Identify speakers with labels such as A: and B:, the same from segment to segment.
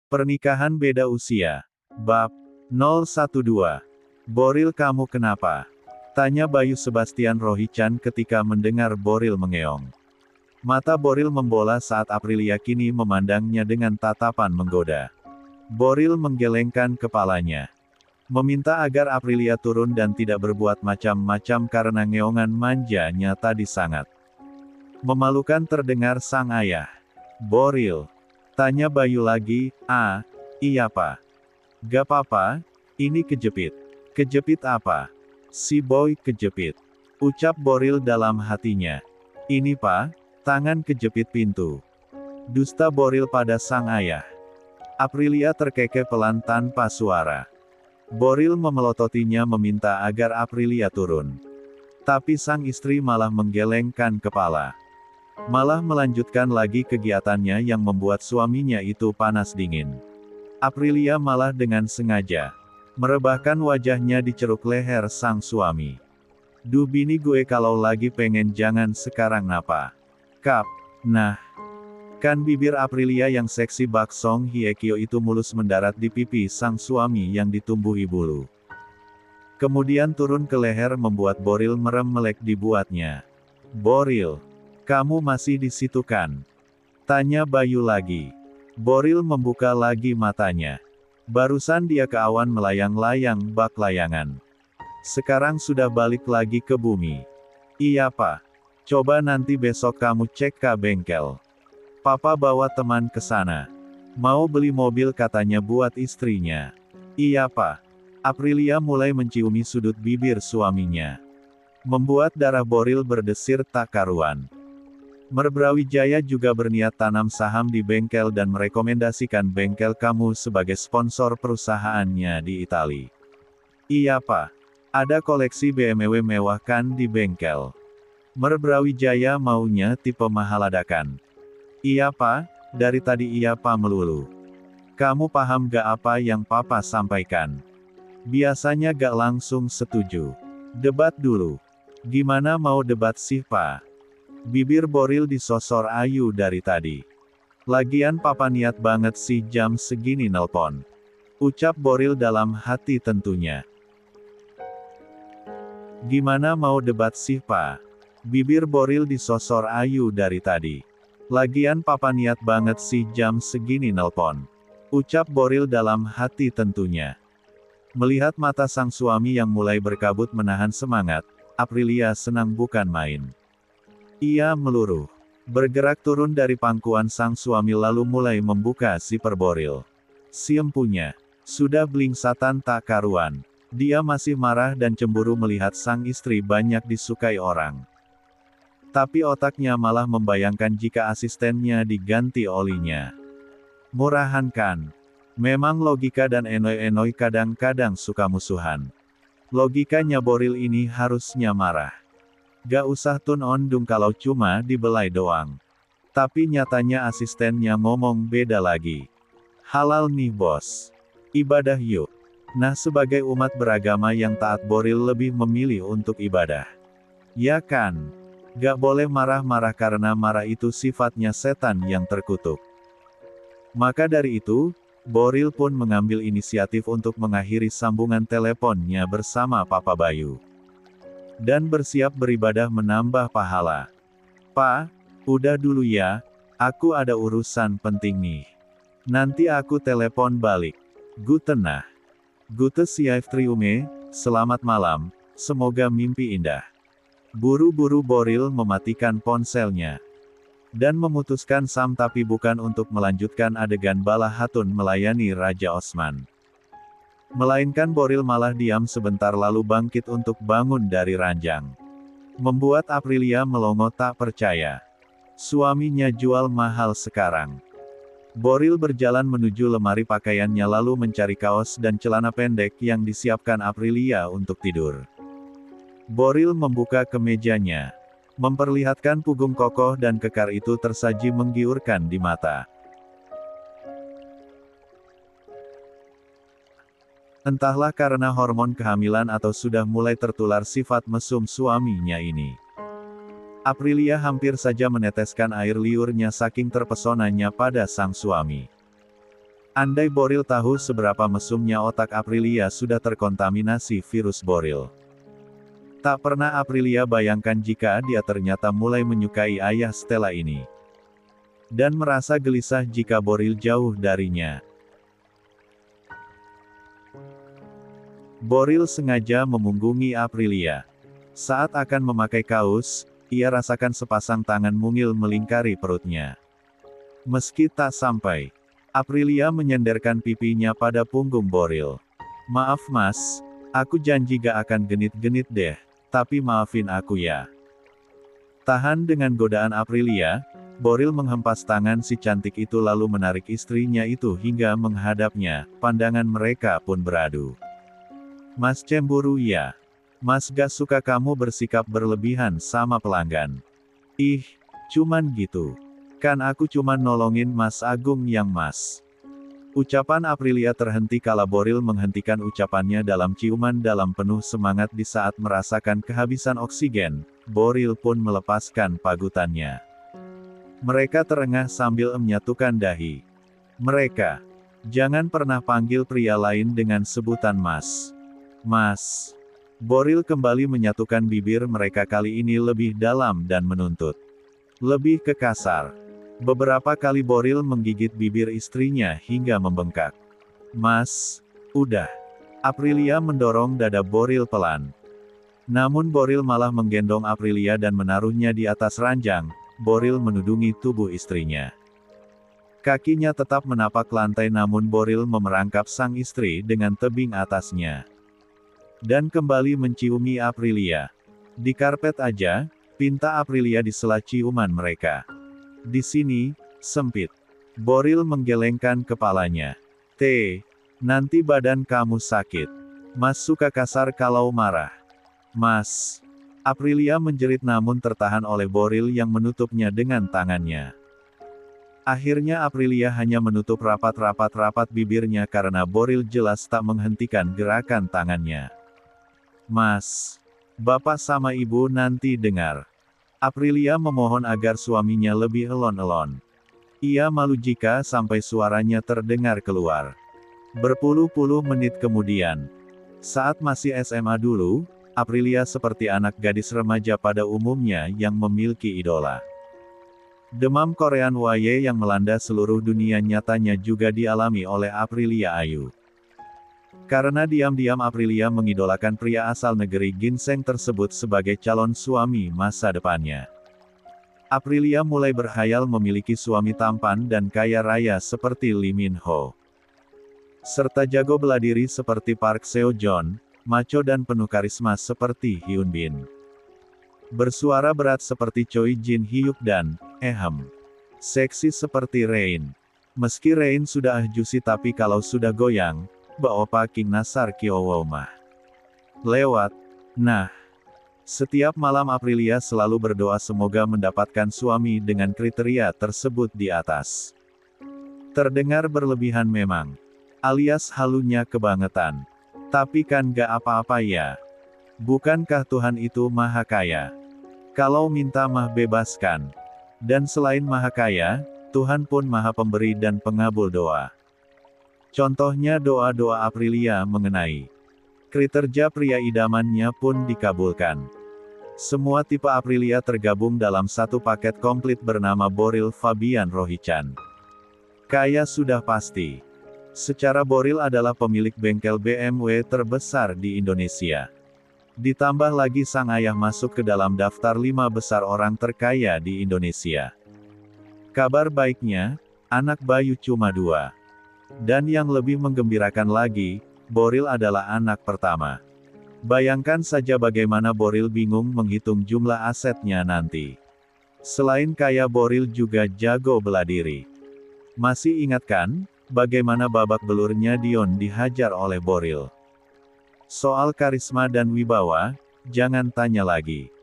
A: Pernikahan beda usia. Bab 012. Boril, kamu kenapa? Tanya Bayu Sebastian Rohichan ketika mendengar Boril mengeong. Mata Boril membola saat Aprilia kini memandangnya dengan tatapan menggoda. Boril menggelengkan kepalanya, meminta agar Aprilia turun dan tidak berbuat macam-macam karena ngeongan manjanya tadi sangat memalukan terdengar sang ayah. Boril, tanya Bayu lagi, iya pak. Gak apa-apa, ini kejepit. Kejepit apa? Si boy kejepit. Ucap Boril dalam hatinya. Ini pak, tangan kejepit pintu. Dusta Boril pada sang ayah. Aprilia terkekeh pelan tanpa suara. Boril memelototinya meminta agar Aprilia turun. Tapi sang istri malah menggelengkan kepala. Malah melanjutkan lagi kegiatannya yang membuat suaminya itu panas dingin. Aprilia malah dengan sengaja merebahkan wajahnya di ceruk leher sang suami. Duh bini gue, kalau lagi pengen jangan sekarang napa. Kap. Nah. Kan bibir Aprilia yang seksi Bak Song Hye-kyo itu mulus mendarat di pipi sang suami yang ditumbuhi bulu. Kemudian turun ke leher membuat Boril merem melek dibuatnya. Boril. Kamu masih di situ kan? Tanya Bayu lagi. Boril membuka lagi matanya. Barusan dia ke awan melayang-layang bak layangan. Sekarang sudah balik lagi ke bumi. Iya pak. Coba nanti besok kamu cek ke bengkel. Papa bawa teman ke sana. Mau beli mobil katanya buat istrinya. Iya pak. Aprilia mulai menciumi sudut bibir suaminya, membuat darah Boril berdesir tak karuan. Merbrawijaya juga berniat tanam saham di bengkel dan merekomendasikan bengkel kamu sebagai sponsor perusahaannya di Itali. Iya pak. Ada koleksi BMW mewah kan di bengkel. Merbrawijaya maunya tipe mahaladakan. Iya pak, dari tadi iya pak melulu. Kamu paham gak apa yang papa sampaikan? Biasanya gak langsung setuju. Debat dulu. Gimana mau debat sih pak? Bibir Boril disosor ayu dari tadi. Lagian papa niat banget sih jam segini nelpon. Ucap Boril dalam hati tentunya. Gimana mau debat sih pak? Bibir Boril disosor ayu dari tadi. Lagian papa niat banget sih jam segini nelpon. Ucap Boril dalam hati tentunya. Melihat mata sang suami yang mulai berkabut menahan semangat, Aprilia senang bukan main. Ia meluruh. Bergerak turun dari pangkuan sang suami lalu mulai membuka zipper Boril. Si empunya. Sudah blingsatan tak karuan. Dia masih marah dan cemburu melihat sang istri banyak disukai orang. Tapi otaknya malah membayangkan jika asistennya diganti olinya. Murahan kan? Memang logika dan enoi-enoi kadang-kadang suka musuhan. Logikanya Boril ini harusnya marah. Gak usah tun ondung kalau cuma dibelai doang. Tapi nyatanya asistennya ngomong beda lagi. Halal nih bos. Ibadah yuk. Nah sebagai umat beragama yang taat Boril lebih memilih untuk ibadah. Ya kan? Gak boleh marah-marah karena marah itu sifatnya setan yang terkutuk. Maka dari itu, Boril pun mengambil inisiatif untuk mengakhiri sambungan teleponnya bersama Papa Bayu. Dan bersiap beribadah menambah pahala. Pak, udah dulu ya, aku ada urusan penting nih. Nanti aku telepon balik. Gutenah. Gute Siaiftriume, selamat malam, semoga mimpi indah. Buru-buru Boril mematikan ponselnya. Dan memutuskan tapi bukan untuk melanjutkan adegan Bala Hatun melayani Raja Osman. Melainkan Boril malah diam sebentar lalu bangkit untuk bangun dari ranjang. Membuat Aprilia melongo tak percaya. Suaminya jual mahal sekarang. Boril berjalan menuju lemari pakaiannya lalu mencari kaos dan celana pendek yang disiapkan Aprilia untuk tidur. Boril membuka kemejanya. Memperlihatkan punggung kokoh dan kekar itu tersaji menggiurkan di mata. Entahlah karena hormon kehamilan atau sudah mulai tertular sifat mesum suaminya ini. Aprilia hampir saja meneteskan air liurnya saking terpesonanya pada sang suami. Andai Boril tahu seberapa mesumnya otak Aprilia sudah terkontaminasi virus Boril. Tak pernah Aprilia bayangkan jika dia ternyata mulai menyukai ayah Stella ini. Dan merasa gelisah jika Boril jauh darinya. Boril sengaja memunggungi Aprilia. Saat akan memakai kaos, ia rasakan sepasang tangan mungil melingkari perutnya. Meski tak sampai, Aprilia menyenderkan pipinya pada punggung Boril. "Maaf mas, aku janji gak akan genit-genit deh, tapi maafin aku ya." Tahan dengan godaan Aprilia, Boril menghempas tangan si cantik itu lalu menarik istrinya itu hingga menghadapnya, pandangan mereka pun beradu. "Mas cemburu ya? Mas gak suka kamu bersikap berlebihan sama pelanggan." "Ih, cuman gitu. Kan aku cuman nolongin Mas Agung yang mas." Ucapan Aprilia terhenti kala Boril menghentikan ucapannya dalam ciuman dalam penuh semangat di saat merasakan kehabisan oksigen. Boril pun melepaskan pagutannya. Mereka terengah sambil menyatukan dahi. "Mereka, jangan pernah panggil pria lain dengan sebutan mas. Mas." Boril kembali menyatukan bibir mereka kali ini lebih dalam dan menuntut. Lebih ke kasar. Beberapa kali Boril menggigit bibir istrinya hingga membengkak. "Mas, udah." Aprilia mendorong dada Boril pelan. Namun Boril malah menggendong Aprilia dan menaruhnya di atas ranjang. Boril menudungi tubuh istrinya. Kakinya tetap menapak lantai namun Boril memerangkap sang istri dengan tebing atasnya. Dan kembali menciumi Aprilia. Di karpet aja, pinta Aprilia di sela ciuman mereka. "Di sini, sempit." Boril menggelengkan kepalanya. Nanti badan kamu sakit. Mas suka kasar kalau marah." "Mas." Aprilia menjerit namun tertahan oleh Boril yang menutupnya dengan tangannya. Akhirnya Aprilia hanya menutup rapat bibirnya karena Boril jelas tak menghentikan gerakan tangannya. "Mas. Bapak sama ibu nanti dengar." Aprilia memohon agar suaminya lebih elon-elon. Ia malu jika sampai suaranya terdengar keluar. Berpuluh-puluh menit kemudian, saat masih SMA dulu, Aprilia seperti anak gadis remaja pada umumnya yang memiliki idola. Demam Korean YY yang melanda seluruh dunia nyatanya juga dialami oleh Aprilia Ayu. Karena diam-diam Aprilia mengidolakan pria asal negeri ginseng tersebut sebagai calon suami masa depannya. Aprilia mulai berkhayal memiliki suami tampan dan kaya raya seperti Lee Min Ho. Serta jago bela diri seperti Park Seo Joon, macho dan penuh karisma seperti Hyun Bin. Bersuara berat seperti Choi Jin Hyuk dan seksi seperti Rain. Meski Rain sudah juicy tapi kalau sudah goyang, Baopa King Nasar Kiowomah. Lewat. Nah. Setiap malam Aprilia selalu berdoa semoga mendapatkan suami dengan kriteria tersebut di atas. Terdengar berlebihan memang. Alias halunya kebangetan. Tapi kan gak apa-apa ya. Bukankah Tuhan itu maha kaya? Kalau minta mah bebaskan. Dan selain maha kaya, Tuhan pun maha pemberi dan pengabul doa. Contohnya doa-doa Aprilia mengenai kriteria pria idamannya pun dikabulkan. Semua tipe Aprilia tergabung dalam satu paket komplit bernama Boril Fabian Rohichan. Kaya sudah pasti. Secara Boril adalah pemilik bengkel BMW terbesar di Indonesia. Ditambah lagi sang ayah masuk ke dalam daftar 5 besar orang terkaya di Indonesia. Kabar baiknya, anak Bayu cuma 2. Dan yang lebih menggembirakan lagi, Boril adalah anak pertama. Bayangkan saja bagaimana Boril bingung menghitung jumlah asetnya nanti. Selain kaya Boril juga jago bela diri. Masih ingat kan, bagaimana babak belurnya Dion dihajar oleh Boril? Soal karisma dan wibawa, jangan tanya lagi.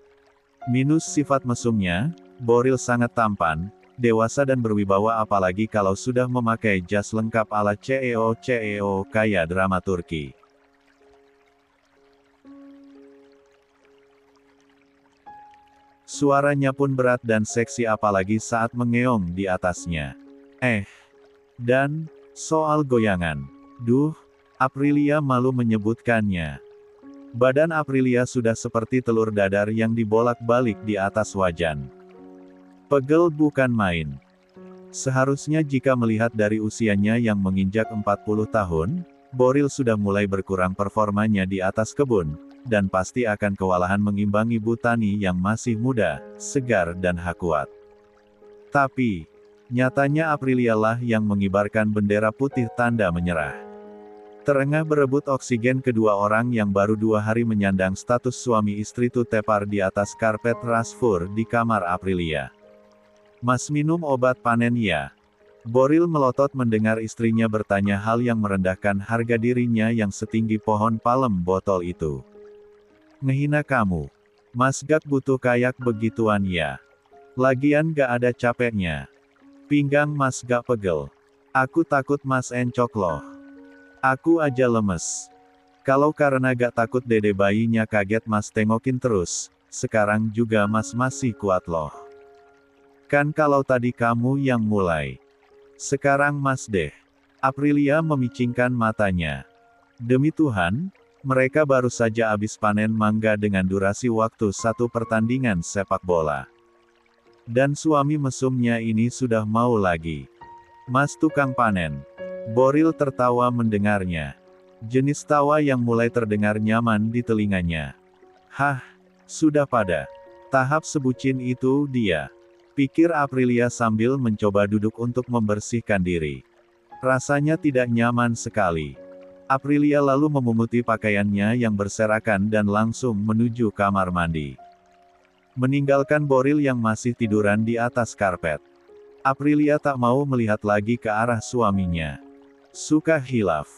A: Minus sifat mesumnya, Boril sangat tampan, dewasa dan berwibawa apalagi kalau sudah memakai jas lengkap ala CEO kaya drama Turki. Suaranya pun berat dan seksi apalagi saat mengeong di atasnya. Dan, soal goyangan. Duh, Aprilia malu menyebutkannya. Badan Aprilia sudah seperti telur dadar yang dibolak-balik di atas wajan. Pegel bukan main. Seharusnya jika melihat dari usianya yang menginjak 40 tahun, Boril sudah mulai berkurang performanya di atas kebun, dan pasti akan kewalahan mengimbangi Butani yang masih muda, segar dan hakuat. Tapi, nyatanya Aprilia lah yang mengibarkan bendera putih tanda menyerah. Terengah berebut oksigen kedua orang yang baru 2 hari menyandang status suami istri itu tepar di atas karpet rasfur di kamar Aprilia. "Mas minum obat panen ya?" Boril melotot mendengar istrinya bertanya hal yang merendahkan harga dirinya yang setinggi pohon palem botol itu. "Ngehina kamu. Mas gak butuh kayak begituan ya. Lagian gak ada capeknya. Pinggang mas gak pegel. Aku takut mas encok loh. Aku aja lemes. Kalau karena gak takut dede bayinya kaget mas tengokin terus, sekarang juga mas masih kuat loh. Kan kalau tadi kamu yang mulai. Sekarang mas deh." Aprilia memicingkan matanya. Demi Tuhan, mereka baru saja habis panen mangga dengan durasi waktu 1 pertandingan sepak bola. Dan suami mesumnya ini sudah mau lagi. "Mas tukang panen." Boril tertawa mendengarnya. Jenis tawa yang mulai terdengar nyaman di telinganya. "Hah, sudah pada tahap sebucin itu dia," pikir Aprilia sambil mencoba duduk untuk membersihkan diri. Rasanya tidak nyaman sekali. Aprilia lalu memunguti pakaiannya yang berserakan dan langsung menuju kamar mandi. Meninggalkan Boril yang masih tiduran di atas karpet. Aprilia tak mau melihat lagi ke arah suaminya. "Suka hilaf.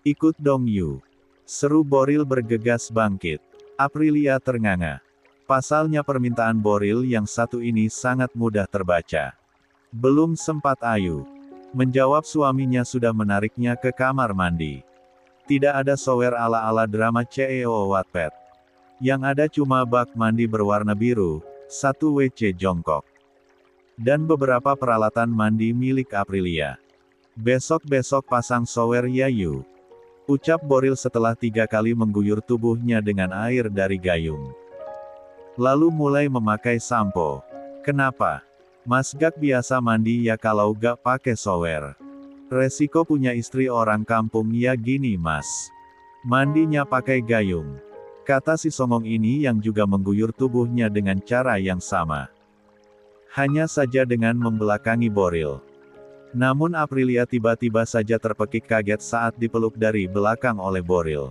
A: Ikut dong you," seru Boril bergegas bangkit. Aprilia ternganga. Pasalnya permintaan Boril yang satu ini sangat mudah terbaca. Belum sempat Ayu menjawab suaminya sudah menariknya ke kamar mandi. Tidak ada shower ala-ala drama CEO Wattpad. Yang ada cuma bak mandi berwarna biru, 1 WC jongkok, dan beberapa peralatan mandi milik Aprilia. "Besok-besok pasang shower ya you," ucap Boril setelah 3 kali mengguyur tubuhnya dengan air dari gayung. Lalu mulai memakai sampo. "Kenapa? Mas gak biasa mandi ya kalau gak pakai shower? Resiko punya istri orang kampung ya gini mas. Mandinya pakai gayung," kata si songong ini yang juga mengguyur tubuhnya dengan cara yang sama. Hanya saja dengan membelakangi Boril. Namun Aprilia tiba-tiba saja terpekik kaget saat dipeluk dari belakang oleh Boril.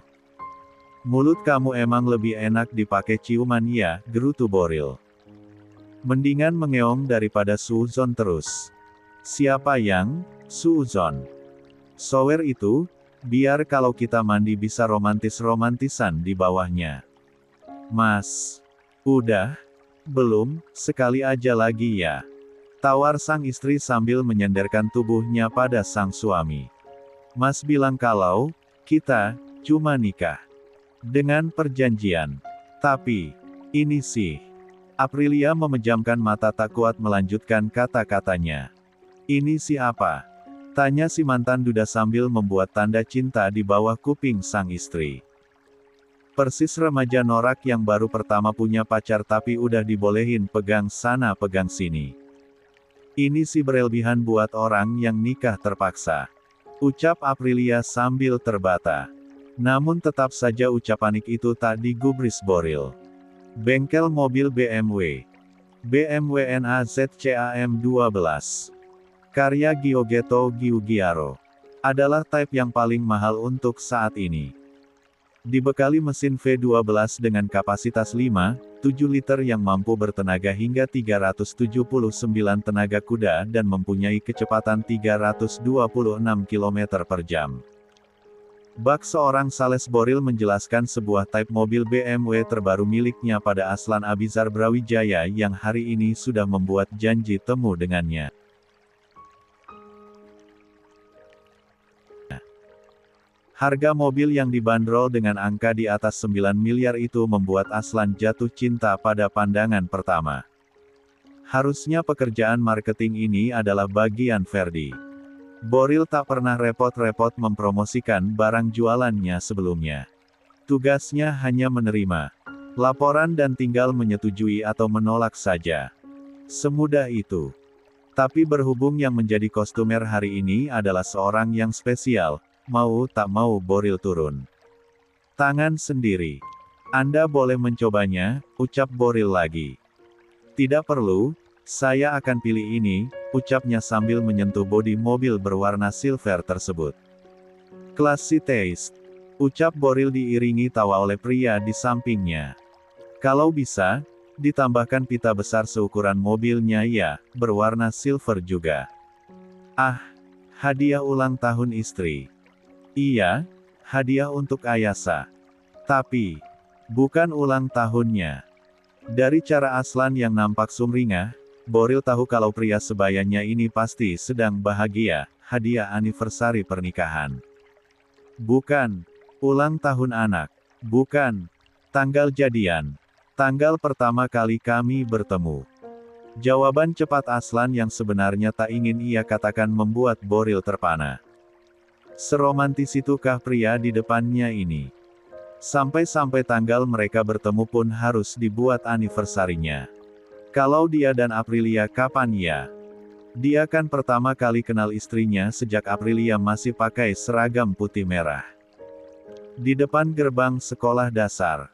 A: "Mulut kamu emang lebih enak dipakai ciuman ya," gerutu Boril. "Mendingan mengeong daripada suuzon terus." "Siapa yang suuzon?" "Shower itu, biar kalau kita mandi bisa romantis-romantisan di bawahnya." "Mas, udah? Belum, sekali aja lagi ya," tawar sang istri sambil menyenderkan tubuhnya pada sang suami. "Mas bilang kalau kita cuma nikah dengan perjanjian. Tapi ini sih..." Aprilia memejamkan mata tak kuat melanjutkan kata-katanya. "Ini si apa?" tanya si mantan duda sambil membuat tanda cinta di bawah kuping sang istri. Persis remaja norak yang baru pertama punya pacar tapi udah dibolehin pegang sana pegang sini. "Ini sih berlebihan buat orang yang nikah terpaksa," ucap Aprilia sambil terbata. Namun tetap saja ucapanik itu tak digubris Boril. Bengkel mobil BMW. BMW NAZCAM 12. Karya Giorgetto Giugiaro. Adalah type yang paling mahal untuk saat ini. Dibekali mesin V12 dengan kapasitas 5,7 liter yang mampu bertenaga hingga 379 tenaga kuda dan mempunyai kecepatan 326 km per jam. Bak seorang Sales Boril menjelaskan sebuah type mobil BMW terbaru miliknya pada Aslan Abizar Brawijaya yang hari ini sudah membuat janji temu dengannya. Harga mobil yang dibanderol dengan angka di atas 9 miliar itu membuat Aslan jatuh cinta pada pandangan pertama. Harusnya pekerjaan marketing ini adalah bagian Ferdi. Boril tak pernah repot-repot mempromosikan barang jualannya sebelumnya. Tugasnya hanya menerima laporan dan tinggal menyetujui atau menolak saja. Semudah itu. Tapi berhubung yang menjadi kostumer hari ini adalah seorang yang spesial, mau tak mau Boril turun tangan sendiri. Anda boleh mencobanya, ucap Boril lagi. Tidak perlu, saya akan pilih ini, ucapnya sambil menyentuh bodi mobil berwarna silver tersebut. Classy taste, ucap Boril diiringi tawa oleh pria di sampingnya. Kalau bisa, ditambahkan pita besar seukuran mobilnya ya, berwarna silver juga. Ah, hadiah ulang tahun istri. Iya, hadiah untuk Ayasa. Tapi, bukan ulang tahunnya. Dari cara Aslan yang nampak sumringah, Boril tahu kalau pria sebayanya ini pasti sedang bahagia, hadiah anniversary pernikahan. Bukan, ulang tahun anak. Bukan, tanggal jadian. Tanggal pertama kali kami bertemu. Jawaban cepat Aslan yang sebenarnya tak ingin ia katakan membuat Boril terpana. Seromantis itukah pria di depannya ini? Sampai-sampai tanggal mereka bertemu pun harus dibuat anniversary-nya. Kalau dia dan Aprilia kapan ya? Dia kan pertama kali kenal istrinya sejak Aprilia masih pakai seragam putih merah. Di depan gerbang sekolah dasar.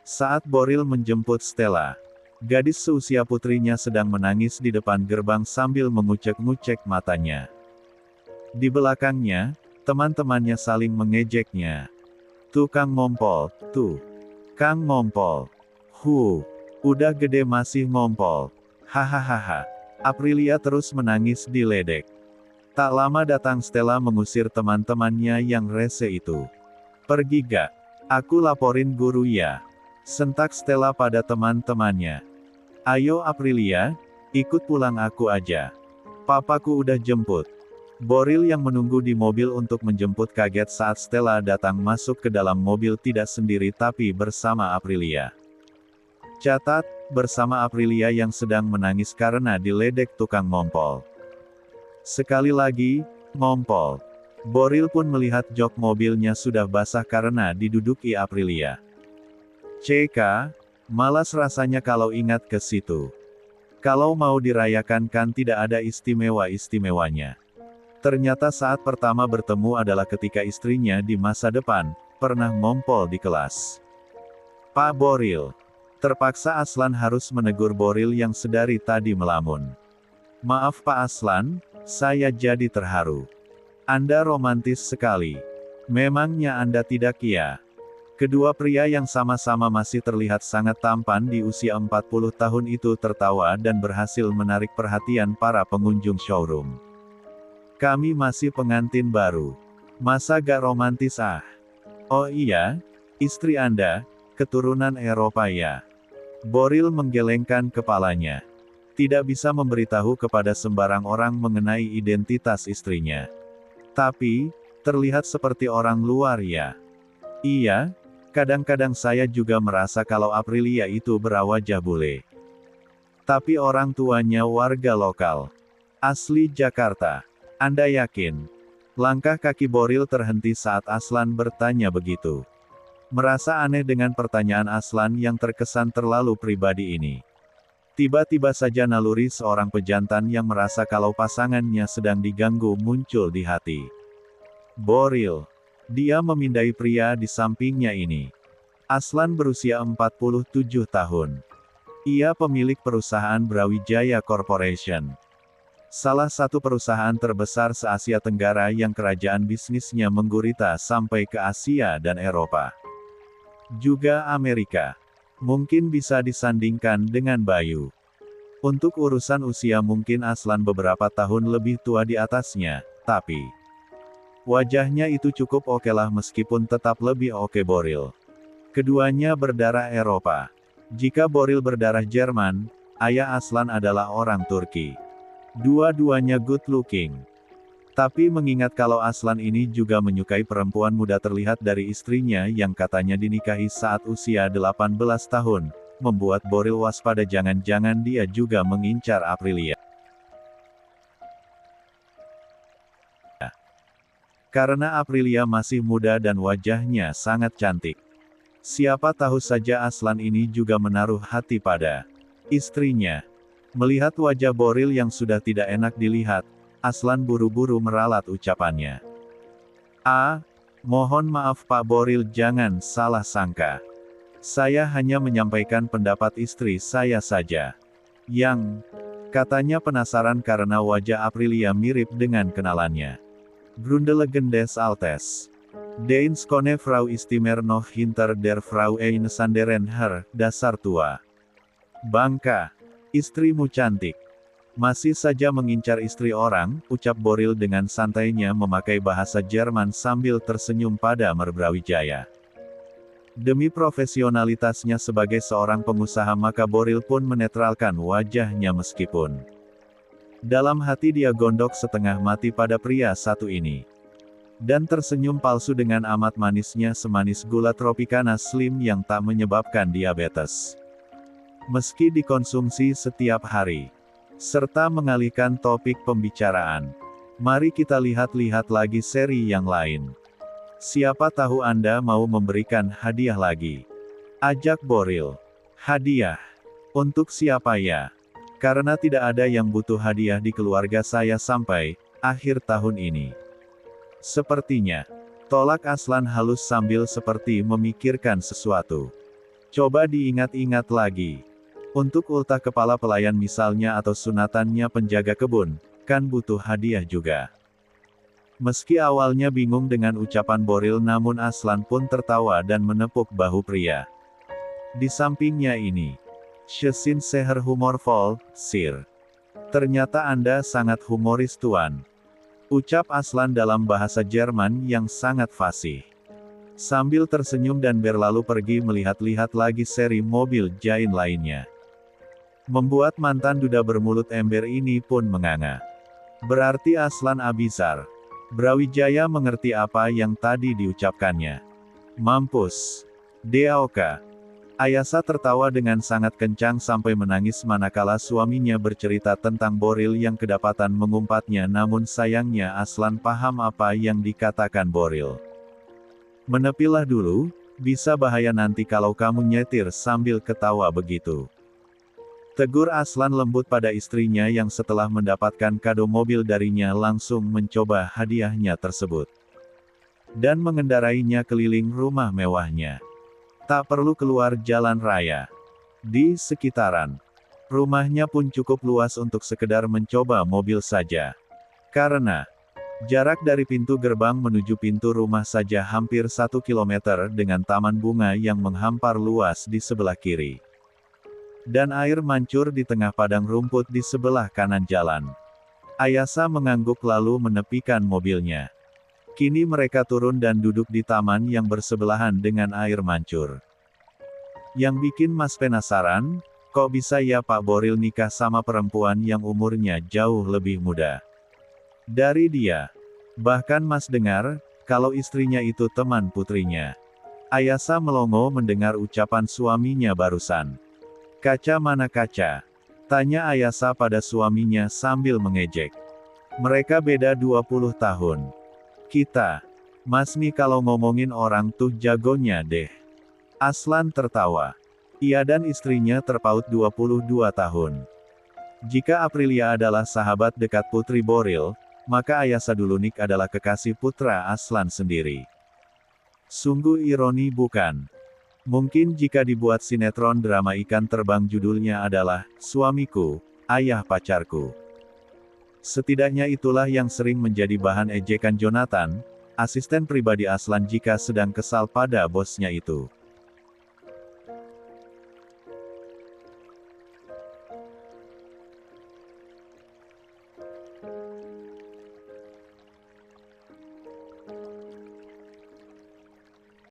A: Saat Boril menjemput Stella, gadis seusia putrinya sedang menangis di depan gerbang sambil mengucek-ngucek matanya. Di belakangnya, teman-temannya saling mengejeknya. Tuh Kang ngompol, tuh. Kang ngompol. Udah gede masih ngompol. Hahaha. Aprilia terus menangis diledek. Tak lama datang Stella mengusir teman-temannya yang rese itu. Pergi gak? Aku laporin guru ya. Sentak Stella pada teman-temannya. Ayo Aprilia, ikut pulang aku aja. Papaku udah jemput. Boril yang menunggu di mobil untuk menjemput kaget saat Stella datang masuk ke dalam mobil tidak sendiri tapi bersama Aprilia. Catat, bersama Aprilia yang sedang menangis karena diledek tukang ngompol. Sekali lagi, ngompol. Boril pun melihat jok mobilnya sudah basah karena diduduki Aprilia. CK, malas rasanya kalau ingat ke situ. Kalau mau dirayakan kan tidak ada istimewa-istimewanya. Ternyata saat pertama bertemu adalah ketika istrinya di masa depan, pernah ngompol di kelas. Pak Boril. Terpaksa Aslan harus menegur Boril yang sedari tadi melamun. Maaf Pak Aslan, saya jadi terharu. Anda romantis sekali. Memangnya Anda tidak ya? Kedua pria yang sama-sama masih terlihat sangat tampan di usia 40 tahun itu tertawa dan berhasil menarik perhatian para pengunjung showroom. Kami masih pengantin baru. Masa gak romantis ah? Oh iya, istri Anda, keturunan Eropa ya? Boril menggelengkan kepalanya. Tidak bisa memberitahu kepada sembarang orang mengenai identitas istrinya. Tapi, terlihat seperti orang luar ya? Iya, kadang-kadang saya juga merasa kalau Aprilia itu berwajah bule. Tapi orang tuanya warga lokal. Asli Jakarta. Anda yakin? Langkah kaki Boril terhenti saat Aslan bertanya begitu. Merasa aneh dengan pertanyaan Aslan yang terkesan terlalu pribadi ini. Tiba-tiba saja naluri seorang pejantan yang merasa kalau pasangannya sedang diganggu muncul di hati. Boril. Dia memindai pria di sampingnya ini. Aslan berusia 47 tahun. Ia pemilik perusahaan Brawijaya Corporation. Salah satu perusahaan terbesar se-Asia Tenggara yang kerajaan bisnisnya menggurita sampai ke Asia dan Eropa. Juga Amerika. Mungkin bisa disandingkan dengan Bayu. Untuk urusan usia mungkin Aslan beberapa tahun lebih tua di atasnya, tapi wajahnya itu cukup okelah meskipun tetap lebih oke Boril. Keduanya berdarah Eropa. Jika Boril berdarah Jerman, ayah Aslan adalah orang Turki. Dua-duanya good looking. Tapi mengingat kalau Aslan ini juga menyukai perempuan muda terlihat dari istrinya yang katanya dinikahi saat usia 18 tahun, membuat Boril waspada jangan-jangan dia juga mengincar Aprilia. Karena Aprilia masih muda dan wajahnya sangat cantik. Siapa tahu saja Aslan ini juga menaruh hati pada istrinya. Melihat wajah Boril yang sudah tidak enak dilihat, Aslan buru-buru meralat ucapannya. Mohon maaf Pak Boril, jangan salah sangka. Saya hanya menyampaikan pendapat istri saya saja. Yang katanya penasaran karena wajah Aprilia mirip dengan kenalannya. Grundlegendes Altes. Deins kone Frau Istimer noch hinter der Frau eines anderen Herr, dasar tua. Bangka, istrimu cantik. Masih saja mengincar istri orang, ucap Boril dengan santainya memakai bahasa Jerman sambil tersenyum pada Merbrawijaya. Demi profesionalitasnya sebagai seorang pengusaha maka Boril pun menetralkan wajahnya meskipun dalam hati dia gondok setengah mati pada pria satu ini. Dan tersenyum palsu dengan amat manisnya semanis gula Tropicana Slim yang tak menyebabkan diabetes. Meski dikonsumsi setiap hari. Serta mengalihkan topik pembicaraan. Mari kita lihat-lihat lagi seri yang lain. Siapa tahu Anda mau memberikan hadiah lagi. Ajak Boril. Hadiah? Untuk siapa ya? Karena tidak ada yang butuh hadiah di keluarga saya sampai akhir tahun ini. Sepertinya. Tolak Aslan halus sambil seperti memikirkan sesuatu. Coba diingat-ingat lagi. Untuk ultah kepala pelayan misalnya atau sunatannya penjaga kebun, kan butuh hadiah juga. Meski awalnya bingung dengan ucapan Boril namun Aslan pun tertawa dan menepuk bahu pria. Di sampingnya ini. Shesin seher humorvol, sir. Ternyata Anda sangat humoris tuan. Ucap Aslan dalam bahasa Jerman yang sangat fasih. Sambil tersenyum dan berlalu pergi melihat-lihat lagi seri mobil Jain lainnya. Membuat mantan duda bermulut ember ini pun menganga. Berarti Aslan Abizar. Brawijaya mengerti apa yang tadi diucapkannya. Mampus. Deaoka. Ayasa tertawa dengan sangat kencang sampai menangis manakala suaminya bercerita tentang Boril yang kedapatan mengumpatnya namun sayangnya Aslan paham apa yang dikatakan Boril. Menepilah dulu, bisa bahaya nanti kalau kamu nyetir sambil ketawa begitu. Tegur Aslan lembut pada istrinya yang setelah mendapatkan kado mobil darinya langsung mencoba hadiahnya tersebut. Dan mengendarainya keliling rumah mewahnya. Tak perlu keluar jalan raya. Di sekitaran rumahnya pun cukup luas untuk sekedar mencoba mobil saja. Karena jarak dari pintu gerbang menuju pintu rumah saja hampir 1 kilometer dengan taman bunga yang menghampar luas di sebelah kiri. Dan air mancur di tengah padang rumput di sebelah kanan jalan. Ayasa mengangguk lalu menepikan mobilnya. Kini mereka turun dan duduk di taman yang bersebelahan dengan air mancur. Yang bikin Mas penasaran, kok bisa ya Pak Boril nikah sama perempuan yang umurnya jauh lebih muda dari dia? Bahkan Mas dengar, kalau istrinya itu teman putrinya. Ayasa melongo mendengar ucapan suaminya barusan. Kaca mana kaca? Tanya Ayasa pada suaminya sambil mengejek. Mereka beda 20 tahun. Kita, Mas nih kalau ngomongin orang tuh jagonya deh. Aslan tertawa. Ia dan istrinya terpaut 22 tahun. Jika Aprilia adalah sahabat dekat putri Boril, maka Ayasa Dulunik adalah kekasih putra Aslan sendiri. Sungguh ironi bukan? Mungkin jika dibuat sinetron drama ikan terbang judulnya adalah, Suamiku, Ayah Pacarku. Setidaknya itulah yang sering menjadi bahan ejekan Jonathan, asisten pribadi Aslan jika sedang kesal pada bosnya itu.